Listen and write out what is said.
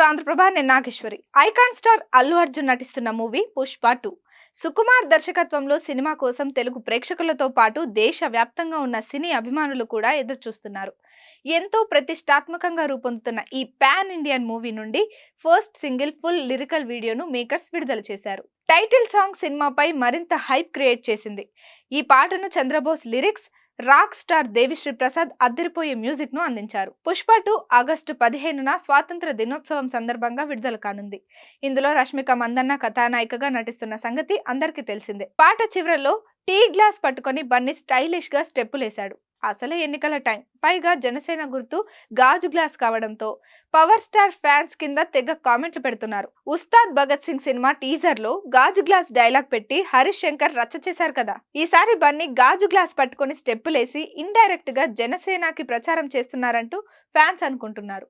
To Andhraprabha. నేను Nageswari. Icon star Allu Arjun నటిస్తున్న movie Pushpa 2. Sukumar దర్శకత్వంలో సినిమా కోసం తెలుగు ప్రేక్షకులతో పాటు దేశవ్యాప్తంగా ఉన్న సినీ అభిమానులు కూడా ఎదురు చూస్తున్నారు. ఎంతో ప్రతిష్టాత్మకంగా రూపొందుతున్న ఈ పాన్ ఇండియన్ మూవీ నుండి ఫస్ట్ సింగిల్ ఫుల్ లిరికల్ వీడియోను మేకర్స్ విడుదల చేశారు. టైటిల్ సాంగ్ సినిమాపై మరింత హైప్ క్రియేట్ చేసింది. ఈ పాటను Chandrabose lyrics, rock star Devi Sri Prasad అద్దరిపోయే మ్యూజిక్ ను అందించారు. పుష్ప 2 ఆగస్టు 15న స్వాతంత్ర దినోత్సవం సందర్భంగా విడుదల కానుంది. ఇందులో రష్మిక మందన్న కథానాయికగా నటిస్తున్న సంగతి అందరికీ తెలిసిందే. పాట చివరలో టీ గ్లాస్ పట్టుకొని బన్నీ స్టైలిష్ గా స్టెప్పులేశాడు. అసలే ఎన్నికల టైం, పైగా జనసేన గుర్తు గాజు గ్లాస్ కావడంతో పవర్ స్టార్ ఫ్యాన్స్ కింద తెగ కామెంట్లు పెడుతున్నారు. ఉస్తాద్ భగత్ సింగ్ సినిమా టీజర్ లో గాజు గ్లాస్ డైలాగ్ పెట్టి హరీష్ శంకర్ రచ్చ చేశారు కదా. ఈసారి బన్నీ గాజు గ్లాస్ పట్టుకొని స్టెప్పులేసి ఇండైరెక్ట్ గా జనసేనకి ప్రచారం చేస్తున్నారంటూ ఫ్యాన్స్ అనుకుంటున్నారు.